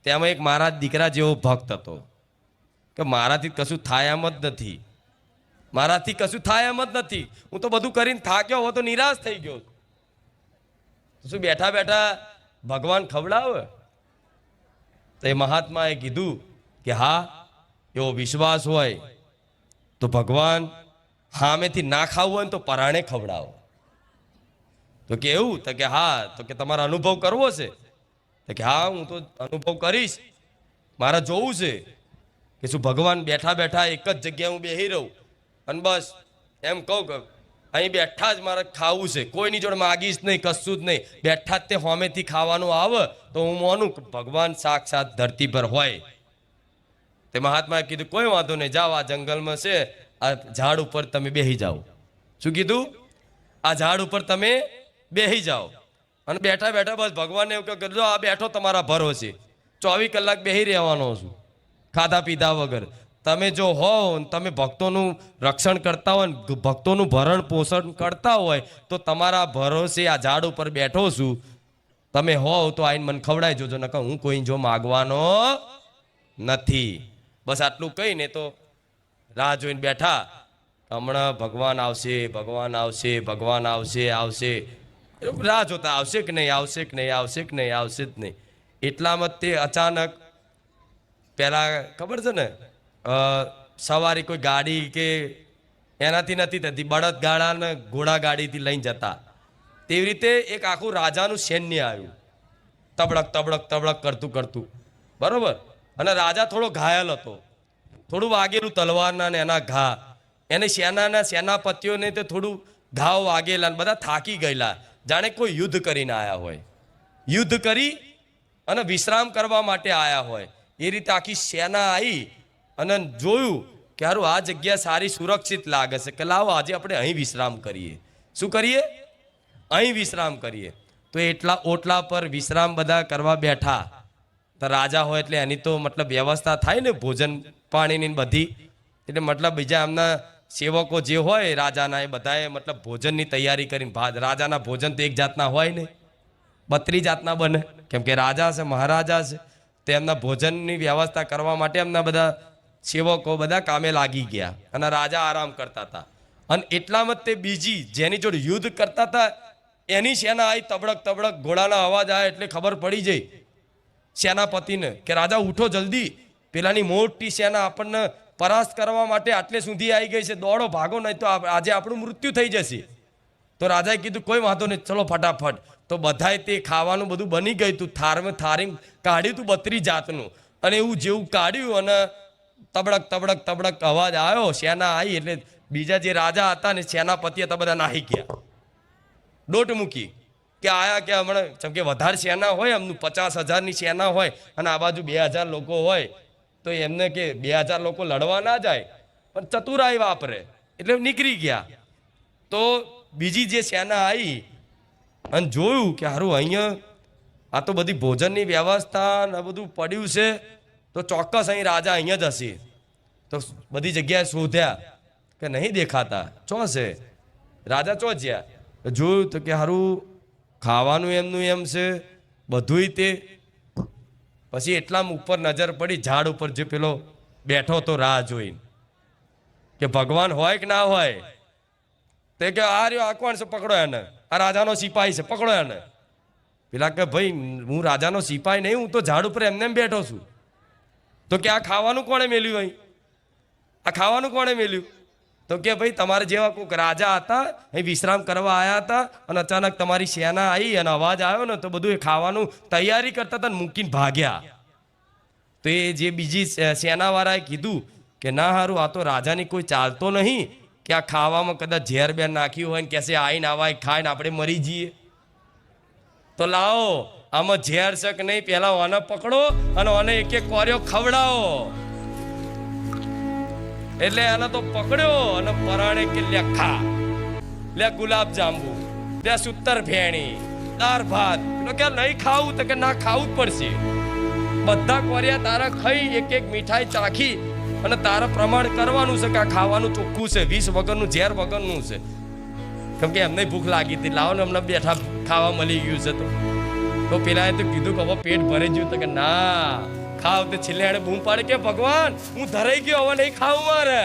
તેમાં એક મારા દીકરા જેવો ભક્ત હતો કે મારાથી કશું થાય એમ જ નથી, મારાથી કશું થાય એમ જ નથી, હું તો બધું કરીને થાક્યો હો તો નિરાશ થઈ ગયો. શું બેઠા બેઠા ભગવાન ખવડાવે? તો એ મહાત્માએ કીધું કે હા, એવો વિશ્વાસ હોય તો ભગવાન સામેથી ના ખાવું હોય ને તો પરાણે ખવડાવો. તો કે એવું? તો કે હા. તો કે તમારે અનુભવ કરવો છે? તો કે હા, હું તો અનુભવ કરીશ. મારે જોવું છે કે શું ભગવાન બેઠા બેઠા એક જ જગ્યાએ હું બેસી રહું અને બસ એમ કહું કે અહીં બેઠા જ મારે ખાવું છે, કોઈની જોડે માગીશ નહીં, કશું જ નહીં, બેઠા જ તે હોમેથી ખાવાનું આવે તો હું માનું કે ભગવાન સાક્ષાત ધરતી પર હોય. તે મહાત્માએ કીધું કોઈ વાંધો નહીં, જાઓ આ જંગલમાં છે, આ ઝાડ ઉપર તમે બેસી જાઓ. શું કીધું? આ ઝાડ ઉપર તમે બેસી જાઓ અને બેઠા બેઠા બસ ભગવાનને એવું કે જો આ બેઠો તમારા ભરોસે 24 કલાક બેસી રહેવાનો છું, ખાધા પીધા વગર. તમે જો હો, તમે ભક્તોનું રક્ષણ કરતા હોય ને ભક્તોનું ભરણ પોષણ કરતા હોય તો તમારા ભરોસે આ ઝાડ ઉપર બેઠો છું, તમે હો તો આઈને મને ખવડાવી જોજો, નકર હું કોઈ જો માગવાનો નથી. બસ આટલું કહીને તો રાહ જોઈને બેઠા, હમણાં ભગવાન આવશે, ભગવાન આવશે, ભગવાન આવશે, આવશે. રાહ જોતા આવશે કે નહીં, આવશે કે નહીં, આવશે કે નહીં, આવશે જ નહીં. એટલામાં તે અચાનક પેલા ખબર છે ને સવારી કોઈ ગાડી કે એનાથી નથી થતી, બળદ ગાડા ને ઘોડા ગાડીથી લઈને જતા, તેવી રીતે એક આખું રાજાનું સૈન્ય આવ્યું, તબડક તબડક તબડક કરતું કરતું, બરોબર. અને રાજા થોડો ઘાયલ હતો, થોડું વાગેલું તલવારના ને એના ઘા, એને સેનાપતિઓને તે થોડું ઘાવ વાગેલા, બધા થાકી ગયેલા, જાણે કોઈ યુદ્ધ કરીને આવ્યા હોય, યુદ્ધ કરી અને વિશ્રામ કરવા માટે આવ્યા હોય એ રીતે આખી સેના આવી અને જોયું કે હારું આ જગ્યા સારી સુરક્ષિત લાગે છે, કે લાવો આજે આપણે અહીં વિશ્રામ કરીએ. શું કરીએ? અહીં વિશ્રામ કરીએ. તો એટલા ઓટલા પર વિશ્રામ બધા કરવા બેઠા. તો રાજા હોય એટલે એની તો મતલબ વ્યવસ્થા થાય ને, ભોજન પાણીની બધી, એટલે મતલબ બીજા એમના સેવકો જે હોય રાજાના, એ બધાએ મતલબ ભોજનની તૈયારી કરીને, રાજાના ભોજન તો એક જાતના હોય ને, 32 જાતના બને, કેમ કે રાજા છે, મહારાજા છે, તો એમના ભોજનની વ્યવસ્થા કરવા માટે એમના બધા સેવકો બધા કામે લાગી ગયા અને રાજા આરામ કરતા હતા. અને એટલામાં તે બીજી જેની જોડે યુદ્ધ કરતા હતા એની સેના આવી, તબડક તબડક ઘોડાના અવાજ આવે એટલે ખબર પડી જાય સેનાપતિને કે રાજા ઉઠો જલ્દી, પેલાની મોટી સેના આપણને પરાસ્ત કરવા માટે આટલે સુધી આવી ગઈ છે, દોડો ભાગો, નહીં તો આજે આપણું મૃત્યુ થઈ જશે. તો રાજાએ કીધું કોઈ વાંધો નહીં, ચલો ફટાફટ. તો બધાએ તે ખાવાનું બધું બની ગયું હતું, થારમાં થારી કાઢ્યું હતું 32 જાતનું, અને એવું જેવું કાઢ્યું અને તબડક તબડક તબડક અવાજ આવ્યો, સેના આવી એટલે બીજા જે રાજા હતા ને સેનાપતિ હતા બધા નાહી ગયા, દોટ મૂકી કે આયા કે હમણાં, જેમ કે વધારે સેના હોય એમનું 50,000ની સેના હોય અને આ બાજુ 2,000 લોકો હોય તો એમને કે 2,000 લોકો લડવા ના જાય, પણ ચતુરાઈ વાપરે એટલે નીકળી ગયા. તો બીજી જે સેના આવી અને જોયું કે હારું અહીંયા આ તો બધી ભોજનની વ્યવસ્થા ને બધું પડ્યું છે, તો ચોક્કસ અહીં રાજા અહીંયા જ હશે. તો બધી જગ્યાએ શોધ્યા કે નહીં દેખાતા, ચો છે રાજા, ચો જ્યાં જોયું તો કે હારું ખાવાનું એમનું એમ છે બધુંય તે. પછી એટલામાં ઉપર નજર પડી ઝાડ ઉપર જે પેલો બેઠો તો રાહ જોઈને કે ભગવાન હોય કે ના હોય. તે કે આ રહ્યો, આ કોણ છે, પકડો એને, આ રાજાનો સિપાહી છે, પકડો એને. પેલા કે ભાઈ હું રાજાનો સિપાહી નહીં, હું તો ઝાડ ઉપર એમને એમ બેઠો છું. તો કે આ ખાવાનું કોણે મેલ્યું અહીં, આ ખાવાનું કોણે મેલ્યું? તો કે ભાઈ તમારે જેવા કોઈક રાજા હતા, અહીં વિશ્રામ કરવા આવ્યા હતા અને અચાનક તમારી સેના આવી અને અવાજ આવ્યો ને તો બધું એ ખાવાનું તૈયારી કરતા હતા ને મૂકીને ભાગ્યા. તો એ જે બીજી સેનાવાળાએ કીધું કે ના હારું, આ તો રાજાની કોઈ ચાલતો નહીં કે આ ખાવામાં કદાચ ઝેર બેર નાખ્યું હોય ને કહેશે આવીને આવાય ખાઈને આપણે મરી જઈએ. તો લાવો આમાં ઝેર છે કે નહીં, પેલા આને પકડો અને આને એક એક કોર્યો ખવડાવો. એટલે એને તો પકડ્યો અને પરાણે કે લે ખા, લે ગુલાબ જાંબુ, લે સુતર ફેણી, દાળ ભાત. એટલે કે નહીં ખાવું, તો કે ના ખાવું જ પડશે. બધા કોરિયા તારા ખાઈ એક એક મીઠાઈ ચાખી અને તારા પ્રમાણ કરવાનું છે કે આ ખાવાનું ચોખ્ખું છે, વિષ વગરનું, ઝેર વગરનું છે. કેમ કે એમને ભૂખ લાગી હતી, લાવો ને અમને બેઠા ખાવા મળી ગયું છે. તો તો પેલાએ તો કીધું કે હવે પેટ ભરાઈ ગયું. તો કે ના ખાવ. તો છેલ્લે એને બૂમ પાડે કે ભગવાન હું ધરાઈ ગયો, હવે નહીં ખાવું મારે.